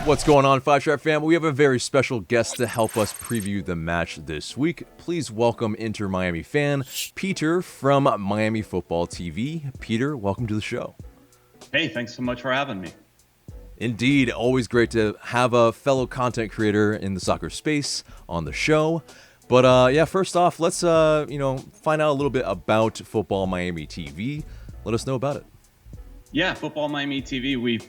What's going on, Five Stripe fam? We have a very special guest to help us preview the match this week. Please welcome Inter Miami fan, Pieter from Miami Futbol TV. Pieter, welcome to the show. Hey, thanks so much for having me. Indeed, always great to have a fellow content creator in the soccer space on the show. But yeah, first off, let's find out a little bit about Futbol Miami TV. Let us know about it. Yeah, Futbol Miami TV. We've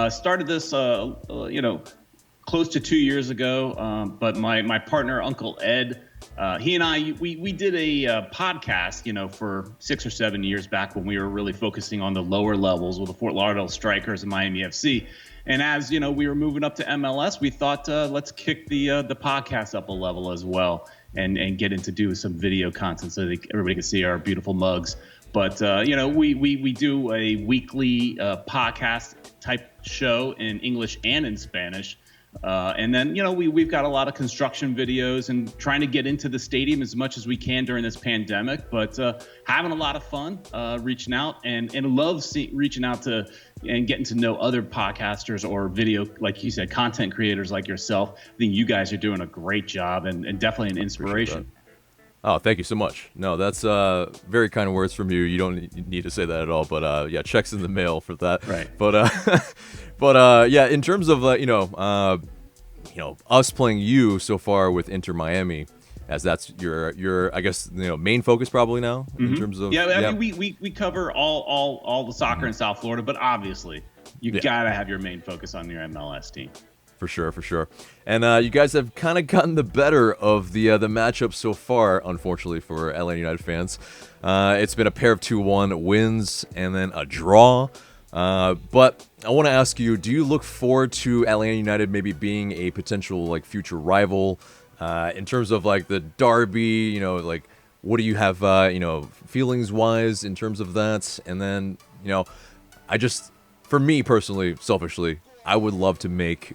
started this, close to 2 years ago. But my partner, Uncle Ed, he and I, we did a podcast, for 6 or 7 years back when we were really focusing on the lower levels with the Fort Lauderdale Strikers and Miami FC. And as we were moving up to MLS, we thought let's kick the podcast up a level as well and get into do some video content so that everybody can see our beautiful mugs. But we do a weekly podcast type show in English and in Spanish. And then, we've got a lot of construction videos and trying to get into the stadium as much as we can during this pandemic, but having a lot of fun reaching out and love reaching out to and getting to know other podcasters or video, like you said, content creators like yourself. I think you guys are doing a great job and definitely an inspiration. Oh, thank you so much. No, that's very kind words from you. You don't need to say that at all. But yeah, checks in the mail for that. Right. But yeah, in terms of us playing you so far with Inter Miami, as that's your I guess main focus probably now in terms of I mean, we cover all the soccer in South Florida, but obviously you gotta have your main focus on your MLS team. For sure. And you guys have kind of gotten the better of the matchup so far, unfortunately, for Atlanta United fans. It's been a pair of 2-1 wins and then a draw. But I want to ask you, do you look forward to Atlanta United maybe being a potential future rival in terms of the derby? What do you have feelings-wise in terms of that? And then, for me personally, selfishly, I would love to make,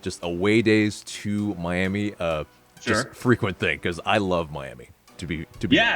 just away days to Miami just frequent thing because I love Miami. To be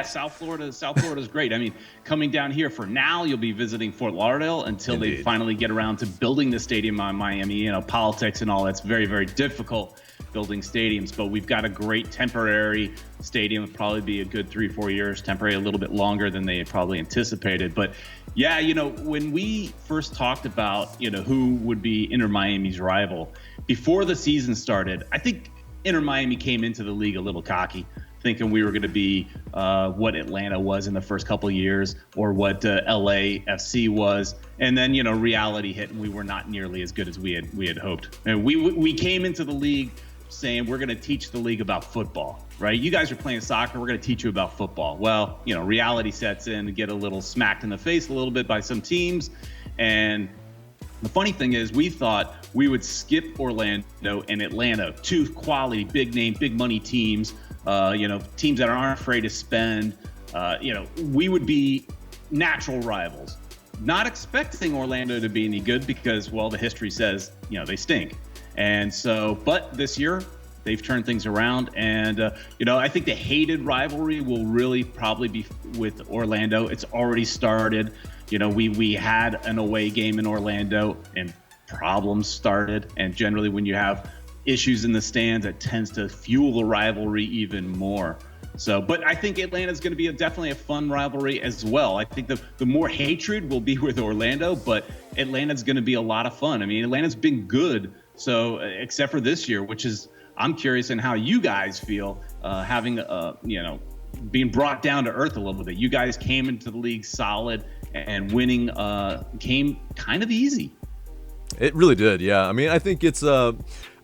South Florida is great. I mean, coming down here for now, you'll be visiting Fort Lauderdale until they finally get around to building the stadium on Miami. Politics and all that's very, very difficult building stadiums. But we've got a great temporary stadium. It'll probably be a good 3-4 years. Temporary, a little bit longer than they had probably anticipated. But yeah, when we first talked about who would be Inter Miami's rival before the season started, I think Inter Miami came into the league a little cocky, thinking we were going to be what Atlanta was in the first couple of years or what LAFC was. And then, reality hit and we were not nearly as good as we had hoped. And we came into the league saying we're going to teach the league about football, right? You guys are playing soccer. We're going to teach you about football. Well, reality sets in and get a little smacked in the face a little bit by some teams. And the funny thing is we thought we would skip Orlando and Atlanta, two quality, big name, big money teams. Teams that aren't afraid to spend, we would be natural rivals. Not expecting Orlando to be any good because, well, the history says, they stink. And so, but this year they've turned things around. And, I think the hated rivalry will really probably be with Orlando. It's already started. We had an away game in Orlando and problems started. And generally when you have issues in the stands, that tends to fuel the rivalry even more. So, but I think Atlanta's going to be definitely a fun rivalry as well. I think the more hatred will be with Orlando, but Atlanta's going to be a lot of fun. I mean, Atlanta's been good, so except for this year, which is I'm curious in how you guys feel having being brought down to earth a little bit. You guys came into the league solid and winning came kind of easy. It really did, yeah. I mean, I think it's I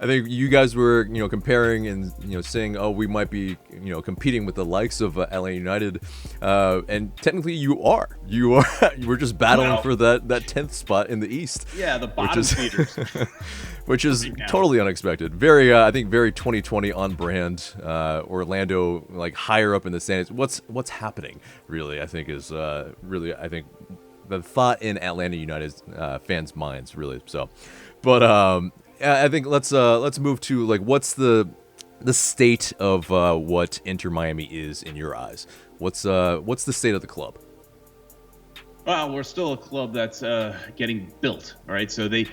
think you guys were, comparing and, saying, oh, we might be, competing with the likes of LA United. And technically you are. We're just battling for that 10th spot in the East. Yeah, the bottom feeders. Which is totally unexpected. Very, I think, very 2020 on brand. Orlando, higher up in the standings. What's happening, really, I think, is I think, the thought in Atlanta United fans' minds, really. So, but I think let's move to what's the state of what Inter Miami is in your eyes. What's the state of the club? Well, we're still a club that's getting built. All right, so they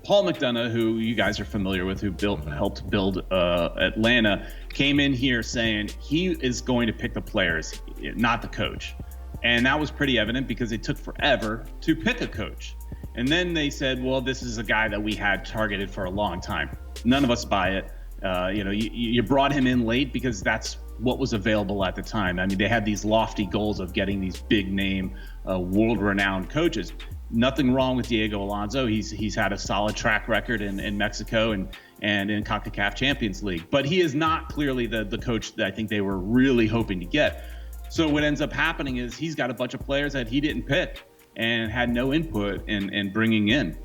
Paul McDonough, who you guys are familiar with, who helped build Atlanta, came in here saying he is going to pick the players, not the coach. And that was pretty evident because it took forever to pick a coach. And then they said, well, this is a guy that we had targeted for a long time. None of us buy it. You brought him in late because that's what was available at the time. I mean, they had these lofty goals of getting these big name, world-renowned coaches. Nothing wrong with Diego Alonso. He's had a solid track record in Mexico and in CONCACAF Champions League. But he is not clearly the coach that I think they were really hoping to get. So what ends up happening is he's got a bunch of players that he didn't pick and had no input in bringing in.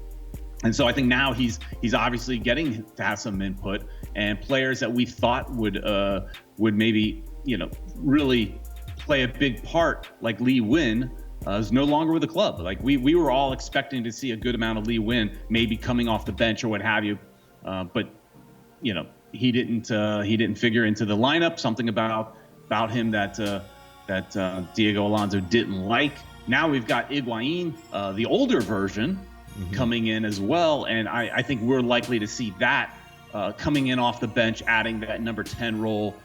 And so I think now he's obviously getting to have some input, and players that we thought would maybe really play a big part, like Lee Nguyen, is no longer with the club. Like we were all expecting to see a good amount of Lee Nguyen maybe coming off the bench or what have you, but he didn't figure into the lineup. Something about him that Diego Alonso didn't like. Now we've got Higuain, the older version, coming in as well, and I think we're likely to see that coming in off the bench, adding that number 10 role,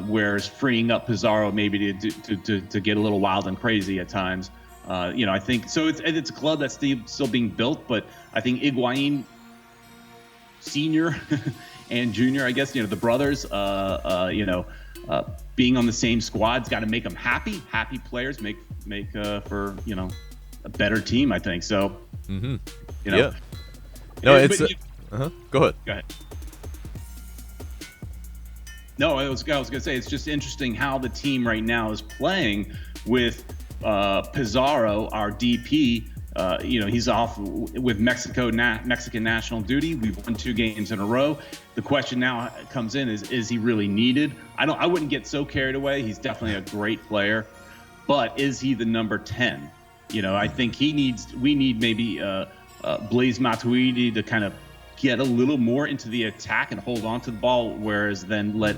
whereas freeing up Pizarro maybe to get a little wild and crazy at times. I think so. It's a club that's still being built, but I think Higuain Senior and Junior, I guess, the brothers, being on the same squad's got to make them happy. Happy players make for a better team, I think. So. Yeah. No, it's. Go ahead. Go ahead. No, I was gonna say it's just interesting how the team right now is playing with Pizarro, our DP. He's off with Mexican national duty. We've won 2 games in a row. The question now comes in is he really needed? I wouldn't get so carried away. He's definitely a great player, but is he the number 10? I think we need maybe Blaise Matuidi to kind of get a little more into the attack and hold on to the ball, whereas then let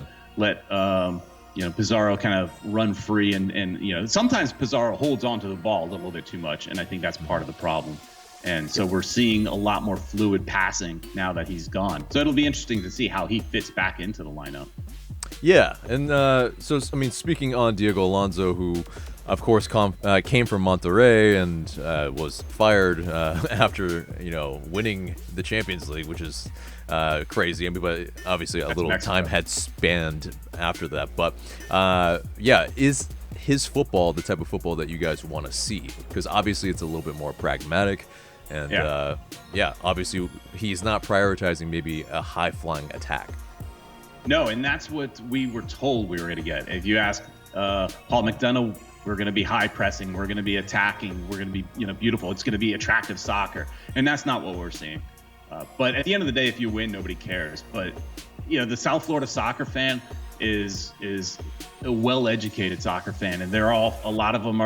Pizarro kind of run free and sometimes Pizarro holds on to the ball a little bit too much, and I think that's part of the problem. And so we're seeing a lot more fluid passing now that he's gone. So it'll be interesting to see how he fits back into the lineup. Yeah, and speaking on Diego Alonso, who of course came from Monterrey and was fired after winning the Champions League, which is crazy. I mean, but obviously a little Mexico. time had spanned after that. But is his football the type of football that you guys want to see? Because obviously it's a little bit more pragmatic, and obviously he's not prioritizing maybe a high-flying attack. No, and that's what we were told we were going to get. If you ask Paul McDonough, we're going to be high pressing, we're going to be attacking, we're going to be beautiful. It's going to be attractive soccer, and that's not what we're seeing. But at the end of the day, if you win, nobody cares. But the South Florida soccer fan is a well-educated soccer fan, and a lot of them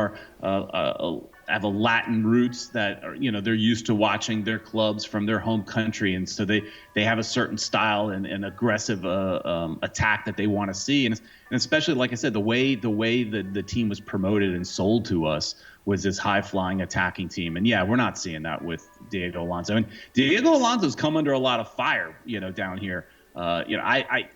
have a Latin roots that are, they're used to watching their clubs from their home country, and so they have a certain style and aggressive attack that they want to see, and especially, like I said, the way the team was promoted and sold to us was this high-flying attacking team, and we're not seeing that with Diego Alonso. And Diego Alonso's come under a lot of fire, down here. I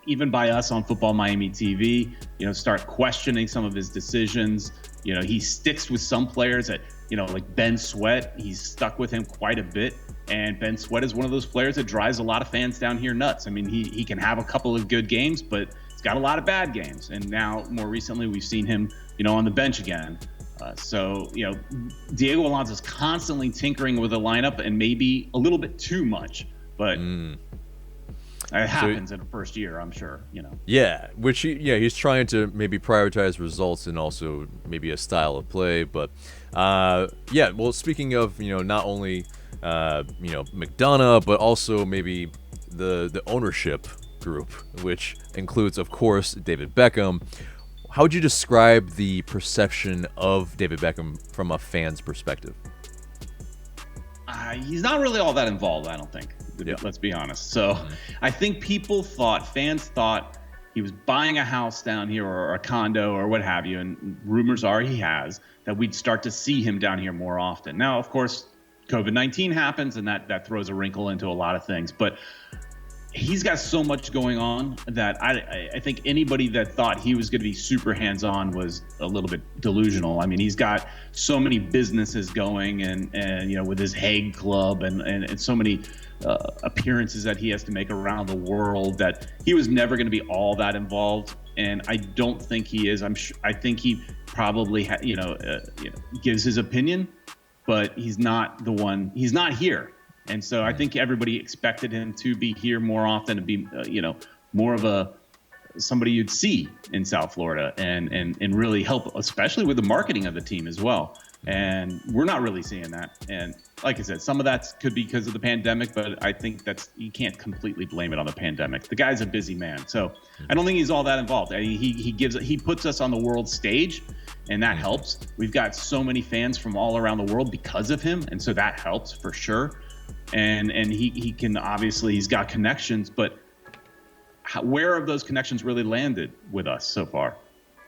even by us on Futbol Miami TV, start questioning some of his decisions. He sticks with some players that, like Ben Sweat, he's stuck with him quite a bit. And Ben Sweat is one of those players that drives a lot of fans down here nuts. I mean, he can have a couple of good games, but he's got a lot of bad games. And now, more recently, we've seen him, on the bench again. So Diego Alonso's constantly tinkering with the lineup and maybe a little bit too much. But it happens in the first year, I'm sure, Yeah, which he's trying to maybe prioritize results and also maybe a style of play. But well, speaking of not only McDonough, but also maybe the ownership group, which includes, of course, David Beckham. How would you describe the perception of David Beckham from a fan's perspective? He's not really all that involved, I don't think. Let's be honest. So I think fans thought he was buying a house down here or a condo or what have you, and rumors are he has, that we'd start to see him down here more often. Now, of course, COVID-19 happens, and that throws a wrinkle into a lot of things. But he's got so much going on that I think anybody that thought he was going to be super hands-on was a little bit delusional. I mean, he's got so many businesses going, and with his Hague Club and so many appearances that he has to make around the world, that he was never going to be all that involved. And I don't think he is. I think he probably gives his opinion, but he's not the one. He's not here. And so I think everybody expected him to be here more often, to be, more of somebody you'd see in South Florida and really help, especially with the marketing of the team as well. And we're not really seeing that. And like I said, some of that could be because of the pandemic, but I think you can't completely blame it on the pandemic. The guy's a busy man, so I don't think he's all that involved. I mean, he puts us on the world stage, and that helps. We've got so many fans from all around the world because of him, and so that helps for sure. And he can, obviously, he's got connections, but where have those connections really landed with us so far?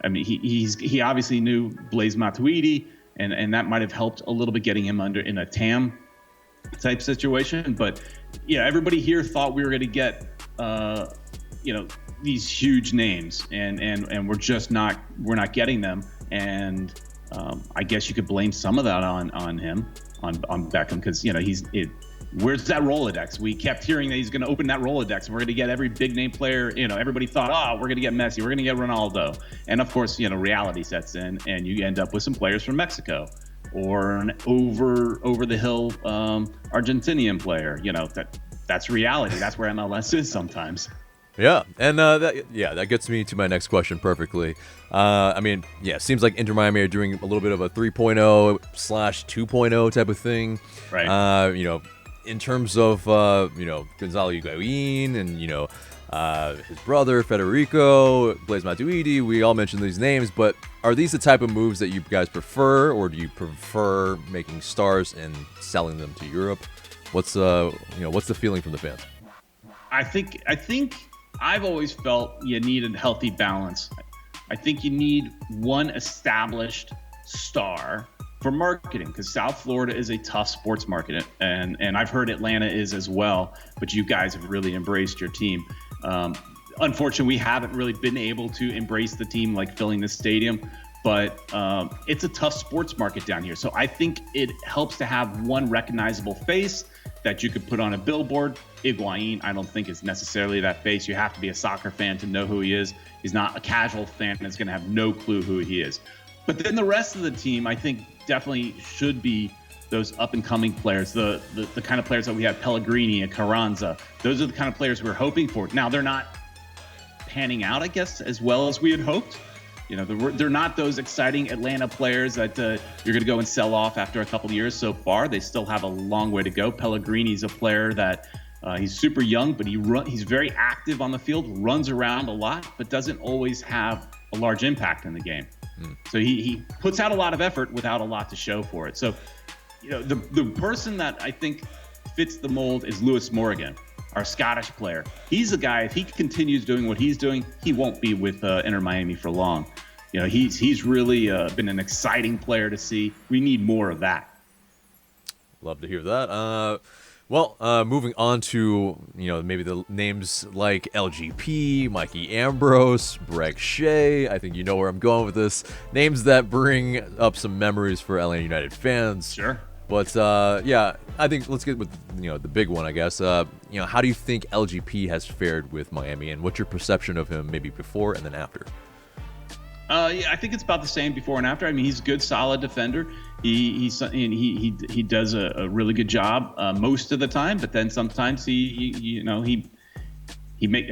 I mean, he obviously knew Blaise Matuidi, and that might have helped a little bit getting him in a TAM type situation. But yeah, everybody here thought we were going to get these huge names, and we're not getting them. And I guess you could blame some of that on him, on Beckham, because where's that Rolodex? We kept hearing that he's going to open that Rolodex, and we're going to get every big name player. Everybody thought, we're going to get Messi, we're going to get Ronaldo, and of course, reality sets in, and you end up with some players from Mexico or an over the hill Argentinian player. That's reality. That's where MLS is sometimes. Yeah, and that gets me to my next question perfectly. It seems like Inter Miami are doing a little bit of a 3.0/2.0 type of thing. Right. In terms of Gonzalo Higuain and his brother Federico, Blaise Matuidi, we all mentioned these names, but are these the type of moves that you guys prefer, or do you prefer making stars and selling them to Europe? What's the feeling from the fans? I think I've always felt you need a healthy balance. I think you need one established star for marketing, because South Florida is a tough sports market, and I've heard Atlanta is as well, but you guys have really embraced your team. Unfortunately, we haven't really been able to embrace the team, like filling the stadium, but it's a tough sports market down here. So I think it helps to have one recognizable face that you could put on a billboard. Higuain, I don't think is necessarily that face. You have to be a soccer fan to know who he is. He's not a casual fan that's going to have no clue who he is. But then the rest of the team, I think, definitely should be those up-and-coming players, the kind of players that we have, Pellegrini and Carranza. Those are the kind of players we're hoping for. Now, they're not panning out, I guess, as well as we had hoped. They're not those exciting Atlanta players that you're going to go and sell off after a couple of years so far. They still have a long way to go. Pellegrini's a player that he's super young, but he's very active on the field, runs around a lot, but doesn't always have a large impact in the game. So he puts out a lot of effort without a lot to show for it. So, the person that I think fits the mold is Lewis Morgan, our Scottish player. He's a guy, if he continues doing what he's doing, he won't be with Inter Miami for long. He's really been an exciting player to see. We need more of that. Love to hear that. Moving on to, maybe the names like LGP, Mikey Ambrose, Breck Shea. I think you know where I'm going with this. Names that bring up some memories for Atlanta United fans. Sure. But, I think let's get with, the big one, I guess. How do you think LGP has fared with Miami, and what's your perception of him maybe before and then after? I think it's about the same before and after. I mean, he's a good, solid defender. He does a really good job most of the time, but then sometimes he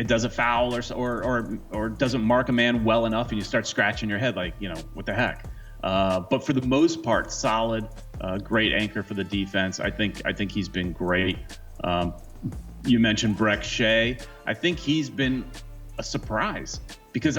does a foul or doesn't mark a man well enough, and you start scratching your head like, what the heck. But for the most part, solid, great anchor for the defense. I think he's been great. You mentioned Breck Shea. I think he's been a surprise because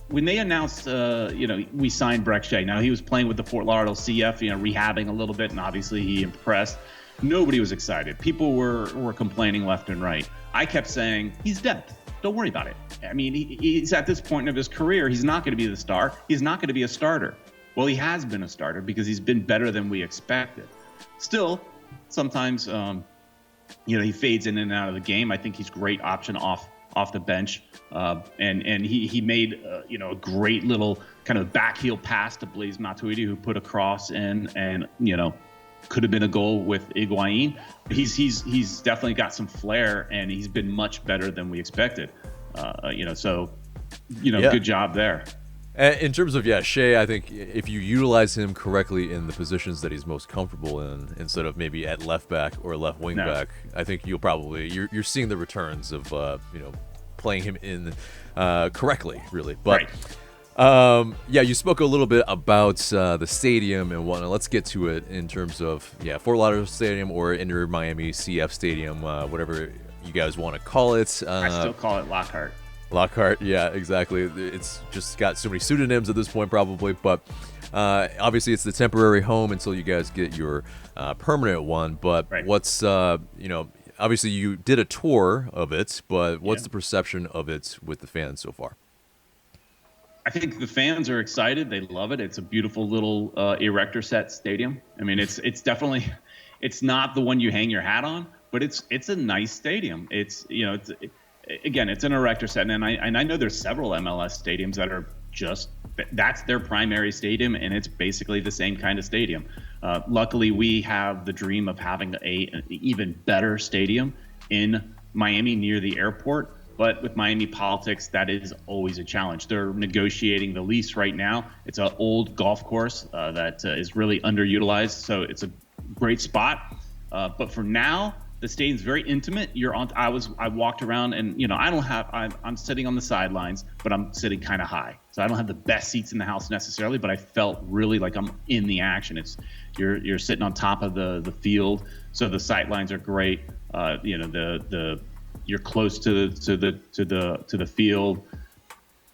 when they announced, we signed Breck Shea. Now, he was playing with the Fort Lauderdale CF, rehabbing a little bit, and obviously he impressed. Nobody was excited. People were complaining left and right. I kept saying, he's dead. Don't worry about it. I mean, he's at this point of his career. He's not going to be the star. He's not going to be a starter. Well, he has been a starter because he's been better than we expected. Still, sometimes he fades in and out of the game. I think he's a great option off the bench, and he made a great little kind of back heel pass to Blaise Matuidi, who put a cross in, and could have been a goal with Higuain. He's definitely got some flair, and he's been much better than we expected. Good job there. In terms of Shea, I think if you utilize him correctly in the positions that he's most comfortable in, instead of maybe at left back or left wing back, I think you'll probably you're seeing the returns of playing him in correctly, really. But you spoke a little bit about the stadium and whatnot. Let's get to it in terms of Fort Lauderdale Stadium or Inter Miami CF Stadium, whatever you guys want to call it. I still call it Lockhart. Lockhart, yeah, exactly. It's just got so many pseudonyms at this point, probably. But obviously, it's the temporary home until you guys get your permanent one. But what's obviously you did a tour of it, but what's the perception of it with the fans so far? I think the fans are excited. They love it. It's a beautiful little erector set stadium. I mean, it's definitely, it's not the one you hang your hat on, but it's a nice stadium. It's again, it's an erector set, and I know there's several MLS stadiums that are that's their primary stadium, and it's basically the same kind of stadium. Luckily, we have the dream of having an even better stadium in Miami near the airport. But with Miami politics, that is always a challenge. They're negotiating the lease right now. It's an old golf course that is really underutilized, so it's a great spot. But for now, the stadium's very intimate. I walked around, and I'm sitting on the sidelines, but I'm sitting kind of high, so I don't have the best seats in the house necessarily. But I felt really like I'm in the action. You're sitting on top of the field, so the sight lines are great. You're close to the field.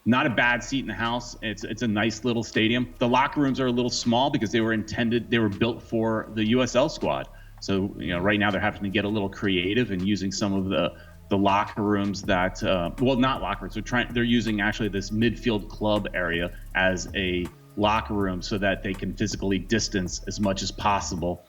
Not a bad seat in the house. It's a nice little stadium. The locker rooms are a little small because they were built for the USL squad. So right now they're having to get a little creative and using some of the locker rooms that not locker rooms. They're using actually this midfield club area as a locker room so that they can physically distance as much as possible.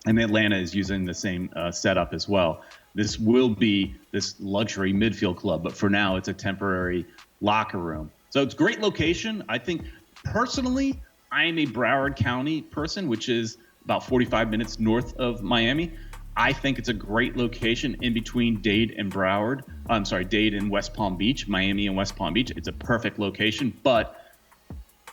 And Atlanta is using the same setup as well. This will be this luxury midfield club, but for now it's a temporary locker room. So it's a great location. I think personally, I am a Broward County person, which is about 45 minutes north of Miami. I think it's a great location in between Dade and Dade and West Palm Beach, Miami and West Palm Beach. It's a perfect location, but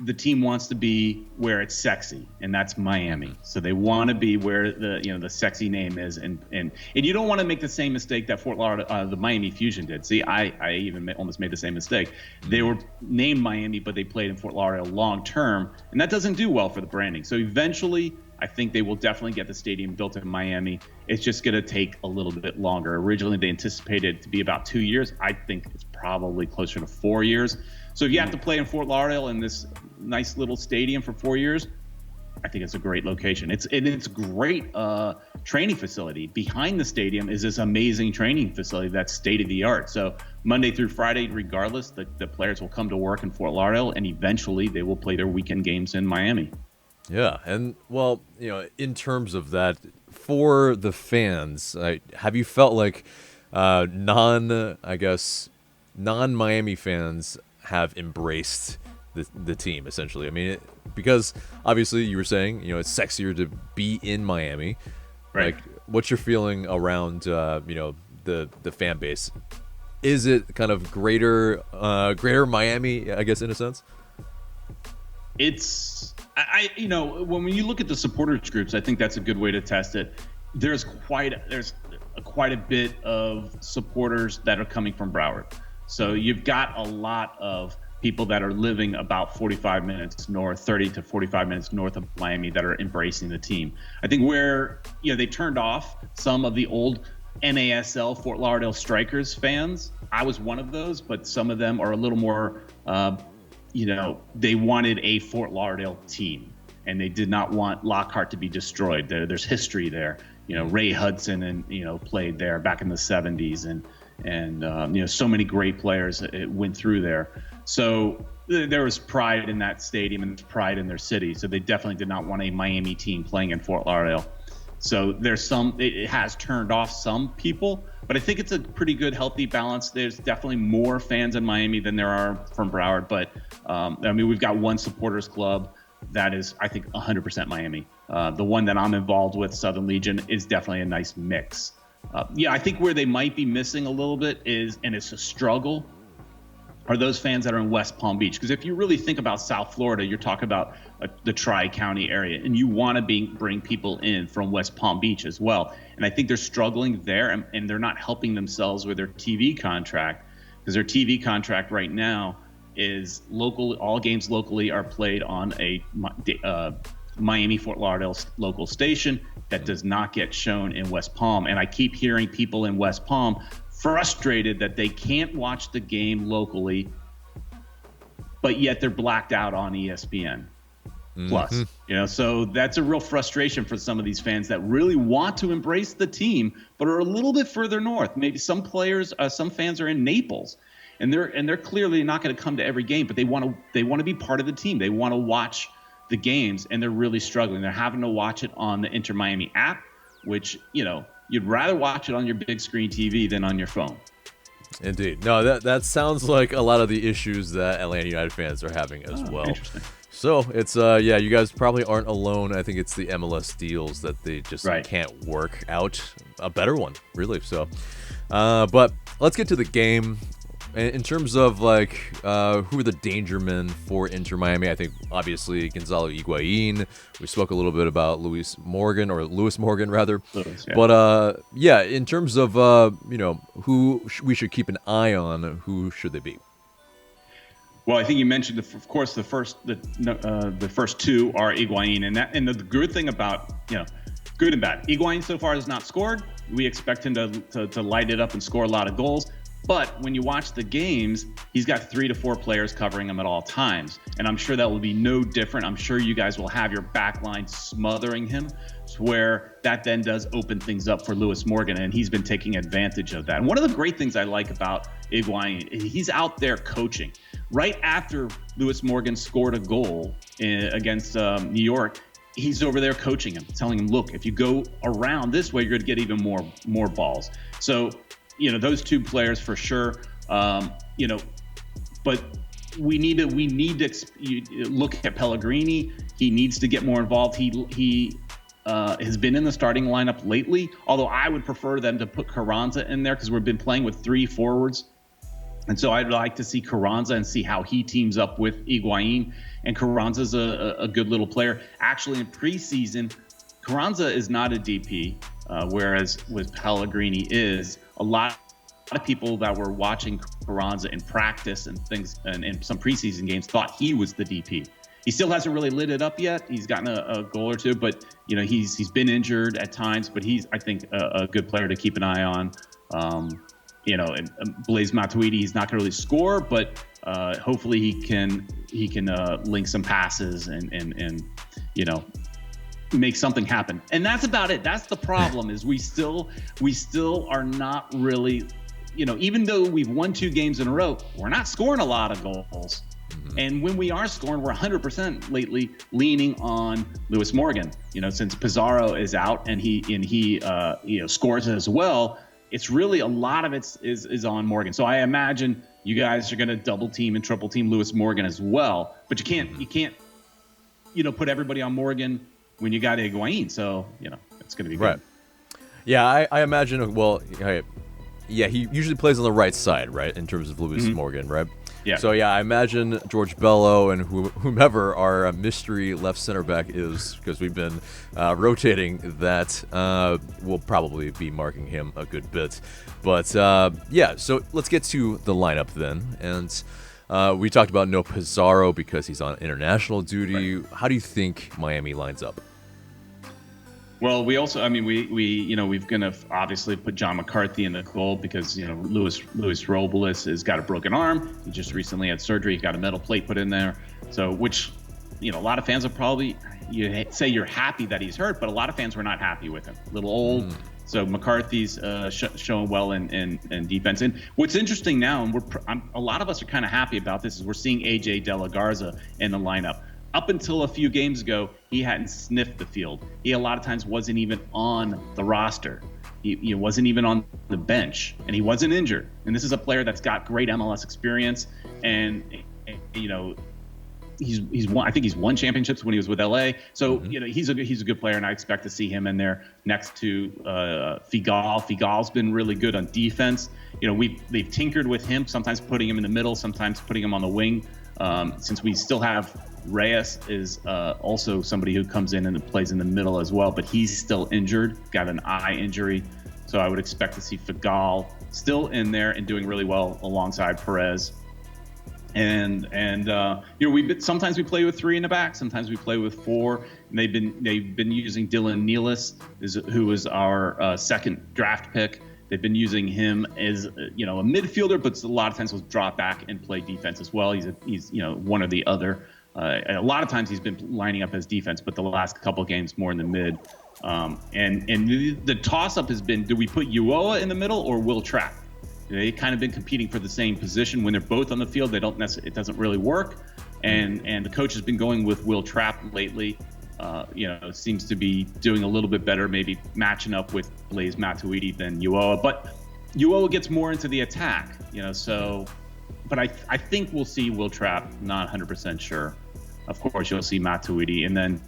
the team wants to be where it's sexy, and that's Miami. So they want to be where the sexy name is, and you don't want to make the same mistake that Fort Lauderdale, the Miami Fusion did. See, I even almost made the same mistake. They were named Miami, but they played in Fort Lauderdale long term, and that doesn't do well for the branding. So eventually, I think they will definitely get the stadium built in Miami. It's just going to take a little bit longer. Originally, they anticipated it to be about 2 years. I think it's probably closer to 4 years. So if you have to play in Fort Lauderdale in this nice little stadium for 4 years, I think it's a great location. It's a great training facility. Behind the stadium is this amazing training facility that's state of the art. So Monday through Friday, regardless, the players will come to work in Fort Lauderdale, and eventually they will play their weekend games in Miami. Yeah, and well, in terms of that, for the fans, have you felt like non-Miami fans have embraced the team, essentially? I mean, because obviously you were saying, it's sexier to be in Miami. Right. Like, what's your feeling around, the fan base? Is it kind of greater Miami, I guess, in a sense? It's, when you look at the supporters groups, I think that's a good way to test it. There's quite a bit of supporters that are coming from Broward. So you've got a lot of people that are living about 45 minutes north, 30 to 45 minutes north of Miami that are embracing the team. I think where, they turned off some of the old NASL Fort Lauderdale Strikers fans. I was one of those, but some of them are a little more, they wanted a Fort Lauderdale team, and they did not want Lockhart to be destroyed. There's history there. Ray Hudson and played there back in the 70s, and so many great players went through there. So there was pride in that stadium and pride in their city. So they definitely did not want a Miami team playing in Fort Lauderdale. So it has turned off some people, but I think it's a pretty good, healthy balance. There's definitely more fans in Miami than there are from Broward, but we've got one supporters club that is, I think, 100% Miami. The one that I'm involved with, Southern Legion, is definitely a nice mix. I think where they might be missing a little bit is, and it's a struggle, are those fans that are in West Palm Beach. Because if you really think about South Florida, you're talking about the Tri-County area, and you want to bring people in from West Palm Beach as well. And I think they're struggling there, and they're not helping themselves with their TV contract, because their TV contract right now is local. All games locally are played on a Miami Fort Lauderdale local station that does not get shown in West Palm. And I keep hearing people in West Palm frustrated that they can't watch the game locally, but yet they're blacked out on ESPN Plus. So that's a real frustration for some of these fans that really want to embrace the team, but are a little bit further north. Maybe some fans are in Naples, and they're clearly not going to come to every game, but they want to be part of the team. They want to watch the games, and they're really struggling. They're having to watch it on the Inter Miami app, which, you'd rather watch it on your big screen TV than on your phone. Indeed. No, that sounds like a lot of the issues that Atlanta United fans are having as well. Interesting. So it's you guys probably aren't alone. I think it's the MLS deals that they just can't work out a better one, really. So, but let's get to the game. In terms of who are the danger men for Inter Miami, I think obviously Gonzalo Higuain. We spoke a little bit about Lewis Morgan rather. Lewis, yeah. But in terms of who we should keep an eye on, who should they be? Well, I think you mentioned, of course, the first two are Higuain, and the good thing about good and bad. Higuain so far has not scored. We expect him to light it up and score a lot of goals. But when you watch the games, he's got 3 to 4 players covering him at all times. And I'm sure that will be no different. I'm sure you guys will have your back line smothering him, to where that then does open things up for Lewis Morgan, and he's been taking advantage of that. And one of the great things I like about Higuain, he's out there coaching. Right after Lewis Morgan scored a goal against New York, he's over there coaching him, telling him, look, if you go around this way, you're going to get even more balls. So, those two players for sure, but we need to look at Pellegrini. He needs to get more involved. He has been in the starting lineup lately, although I would prefer them to put Carranza in there, because we've been playing with 3 forwards. And so I'd like to see Carranza and see how he teams up with Higuain. And Carranza's a good little player. Actually, in preseason, Carranza is not a DP, whereas with Pellegrini is. A lot of people that were watching Carranza in practice and things, and in some preseason games, thought he was the DP. He still hasn't really lit it up yet. He's gotten a goal or two, but he's been injured at times. But he's, I think, a good player to keep an eye on. And Blaise Matuidi, he's not going to really score, but hopefully he can link some passes and make something happen. And that's about it. That's the problem, is we still are not really, even though we've won 2 games in a row, we're not scoring a lot of goals. Mm-hmm. And when we are scoring, we're 100% lately leaning on Lewis Morgan. Since Pizarro is out and he scores as well, it's really a lot of it is on Morgan. So I imagine you guys are going to double team and triple team Lewis Morgan as well. But you can't put everybody on Morgan when you got Higuain. So it's going to be good. Right. Yeah, I imagine. Well, he usually plays on the right side, right, in terms of Lewis Morgan, right? Yeah. So I imagine George Bello and whomever our mystery left center back is, because we've been rotating that, we'll probably be marking him a good bit. But so let's get to the lineup then. And we talked about no Pizarro because he's on international duty. Right. How do you think Miami lines up? Well, we also, we've going to obviously put John McCarthy in the goal because, Luis Robles has got a broken arm. He just recently had surgery. He got a metal plate put in there. So, which a lot of fans are probably, you say you're happy that he's hurt, but a lot of fans were not happy with him. A little old. So McCarthy's showing well in defense. And what's interesting now, and a lot of us are kind of happy about this, is we're seeing AJ De La Garza in the lineup. Up until a few games ago, he hadn't sniffed the field. He a lot of times wasn't even on the roster. He wasn't even on the bench, and he wasn't injured. And this is a player that's got great MLS experience, and he's won. I think he's won championships when he was with LA. So he's a good player, and I expect to see him in there next to Figal. Figal's been really good on defense. They've tinkered with him, sometimes putting him in the middle, sometimes putting him on the wing. Since we still have Reyes is also somebody who comes in and plays in the middle as well, but he's still injured, got an eye injury. So I would expect to see Figal still in there and doing really well alongside Perez. And sometimes we play with 3 in the back, sometimes we play with 4. And they've been using Dylan Nealis, who is our second draft pick. They've been using him as a midfielder, but a lot of times he'll drop back and play defense as well. He's one or the other. A lot of times he's been lining up as defense, but the last couple of games more in the mid. And the toss-up has been: do we put Ulloa in the middle or Will Trapp? They kind of been competing for the same position. When they're both on the field, it doesn't really work. And the coach has been going with Will Trapp lately. Seems to be doing a little bit better, maybe matching up with Blaise Matuidi than Ulloa. But Ulloa gets more into the attack, But I think we'll see Will Trapp. Not 100% sure. Of course, you'll see Matuidi, and then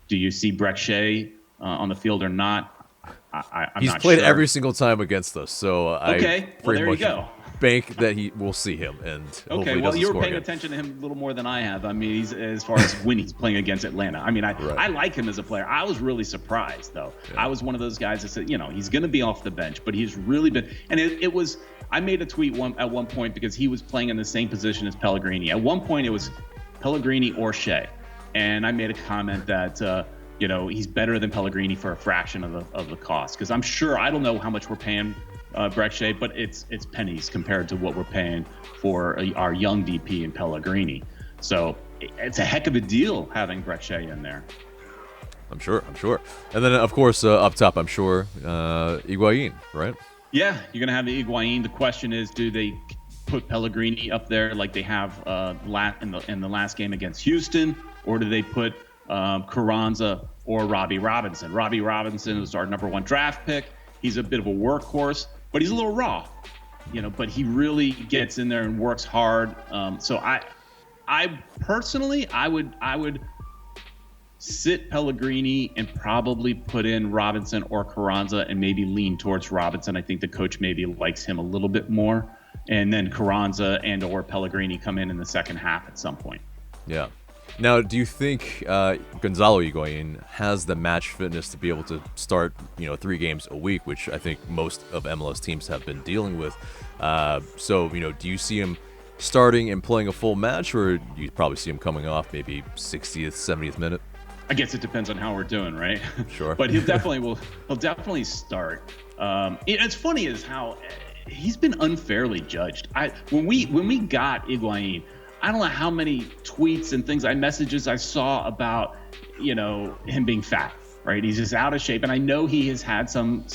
do you see Brek Shea on the field or not? I'm He's not played sure. every single time against us, so okay. I pretty much go. bank that we'll see him. And okay, well, you're paying attention to him a little more than I have. I mean, he's as far as when he's playing against Atlanta. I mean, I like him as a player. I was really surprised, though. Yeah. I was one of those guys that said, he's going to be off the bench, but he's really been. And it was. I made a tweet at one point because he was playing in the same position as Pellegrini. At one point, it was Pellegrini or Shea, and I made a comment that he's better than Pellegrini for a fraction of the cost. Because I'm sure, I don't know how much we're paying Brek Shea, but it's pennies compared to what we're paying for our young DP in Pellegrini. So it's a heck of a deal having Brek Shea in there. I'm sure. And then, of course, up top, I'm sure, Higuain, right? Yeah, you're going to have the Higuain. The question is, do they put Pellegrini up there like they have in the last game against Houston, or do they put Carranza or Robbie Robinson? Robbie Robinson is our number 1 draft pick. He's a bit of a workhorse, but he's a little raw, but he really gets in there and works hard. So I personally, I would sit Pellegrini and probably put in Robinson or Carranza and maybe lean towards Robinson. I think the coach maybe likes him a little bit more. And then Carranza and or Pellegrini come in the second half at some point. Yeah. Now, do you think Gonzalo Higuain has the match fitness to be able to start, 3 games a week, which I think most of MLS teams have been dealing with? So, do you see him starting and playing a full match, or do you probably see him coming off maybe 60th, 70th minute? I guess it depends on how we're doing, right? Sure. But he'll definitely start. It's funny is how he's been unfairly judged. When we got Higuain, I don't know how many tweets and messages I saw about, him being fat, right? He's just out of shape. And I know he has had some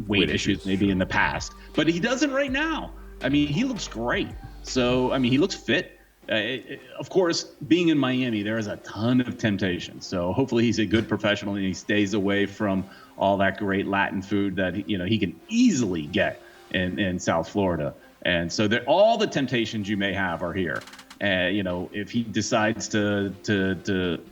weight issues maybe in the past, but he doesn't right now. I mean, he looks great. So, he looks fit. Of course, being in Miami, there is a ton of temptation. So hopefully he's a good professional and he stays away from all that great Latin food that he can easily get in South Florida. And so all the temptations you may have are here. If he decides to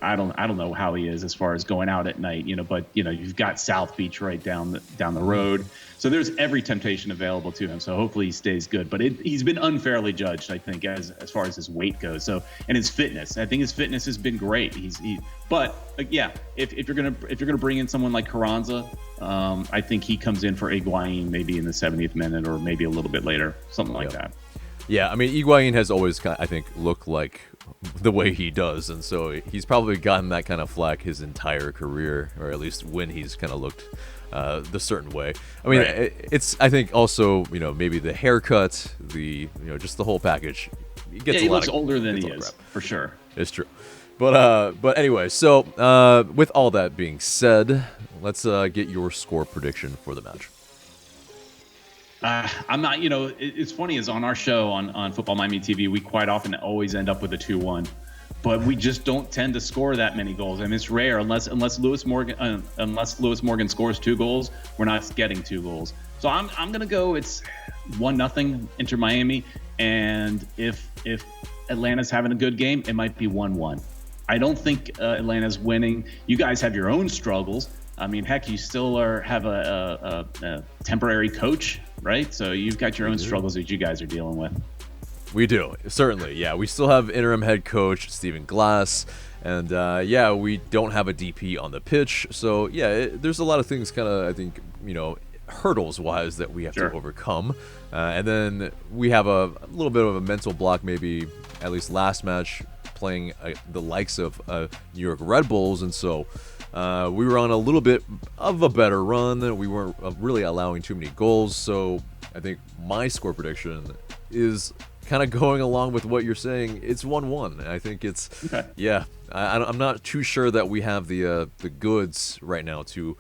I don't know how he is as far as going out at night, but you've got South Beach right down the road. So there's every temptation available to him. So hopefully he stays good. But he's been unfairly judged, I think, as far as his weight goes. So, and his fitness, I think his fitness has been great. If you're gonna bring in someone like Carranza, I think he comes in for Higuain maybe in the 70th minute or maybe a little bit later, something like that. Yeah, Higuain has always, I think, looked like the way he does, and so he's probably gotten that kind of flack his entire career, or at least when he's kind of looked the certain way. Right. It's, I think, also, maybe the haircut, the just the whole package. He looks older than he is, for sure. It's true. But anyway, so with all that being said, let's get your score prediction for the match. I'm not, it's funny is on our show on Futbol Miami TV, we quite often always end up with a 2-1, but we just don't tend to score that many goals. I mean, it's rare unless Lewis Morgan scores 2 goals, we're not getting 2 goals. So I'm gonna go. It's 1-0 Inter Miami, and if Atlanta's having a good game, it might be 1-1. I don't think Atlanta's winning. You guys have your own struggles. I mean, heck, you still have a temporary coach, right? So you've got your own struggles that you guys are dealing with. We do, certainly. Yeah, we still have interim head coach Stephen Glass, and yeah, we don't have a DP on the pitch. So yeah, there's a lot of things kind of, I think, hurdles-wise that we have to overcome. And then we have a little bit of a mental block, maybe at least last match, playing the likes of New York Red Bulls, and so we were on a little bit of a better run. We weren't really allowing too many goals, so I think my score prediction is kind of going along with what you're saying. It's 1-1. I think it's yeah. I'm not too sure that we have the goods right now to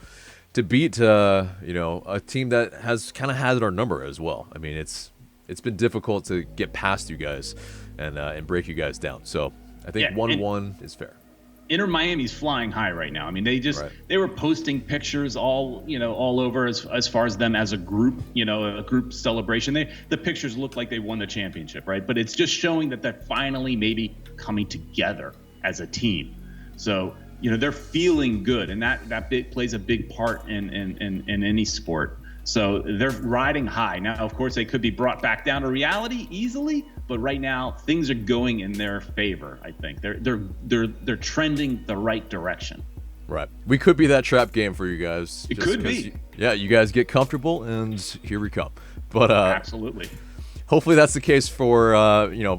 beat a team that has kind of had our number as well. I mean, it's been difficult to get past you guys and break you guys down. So I think 1-1 is fair. Inter Miami's flying high right now. I mean, they were posting pictures all over as far as them as a group, a group celebration. The pictures look like they won the championship, right? But it's just showing that they're finally maybe coming together as a team. So, they're feeling good, and that plays a big part in any sport. So they're riding high. Now, of course, they could be brought back down to reality easily, but right now things are going in their favor. I think they're trending the right direction. Right. We could be that trap game for you guys. It could be. You guys get comfortable, and here we come. But absolutely. Hopefully that's the case for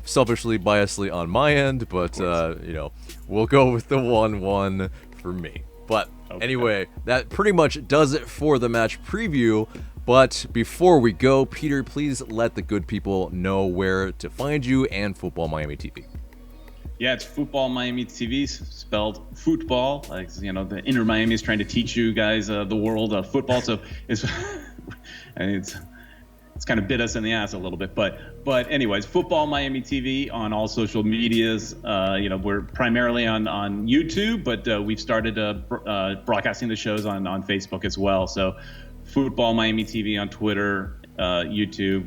selfishly, biasedly on my end. But we'll go with the 1-1 for me. But anyway, that pretty much does it for the match preview. But before we go, Peter, please let the good people know where to find you and Futbol Miami TV. Yeah, it's Futbol Miami TV, spelled football. The Inter Miami is trying to teach you guys the world of football. So it's kind of bit us in the ass a little bit, but anyways, Futbol Miami TV on all social medias. We're primarily on YouTube, but we've started broadcasting the shows on Facebook as well. So Futbol Miami TV on Twitter, YouTube,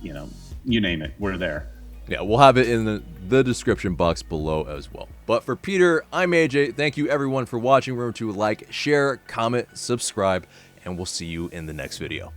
you name it, we're there. Yeah, we'll have it in the description box below as well. But for Peter, I'm AJ. Thank you everyone for watching. Remember to like, share, comment, subscribe, and we'll see you in the next video.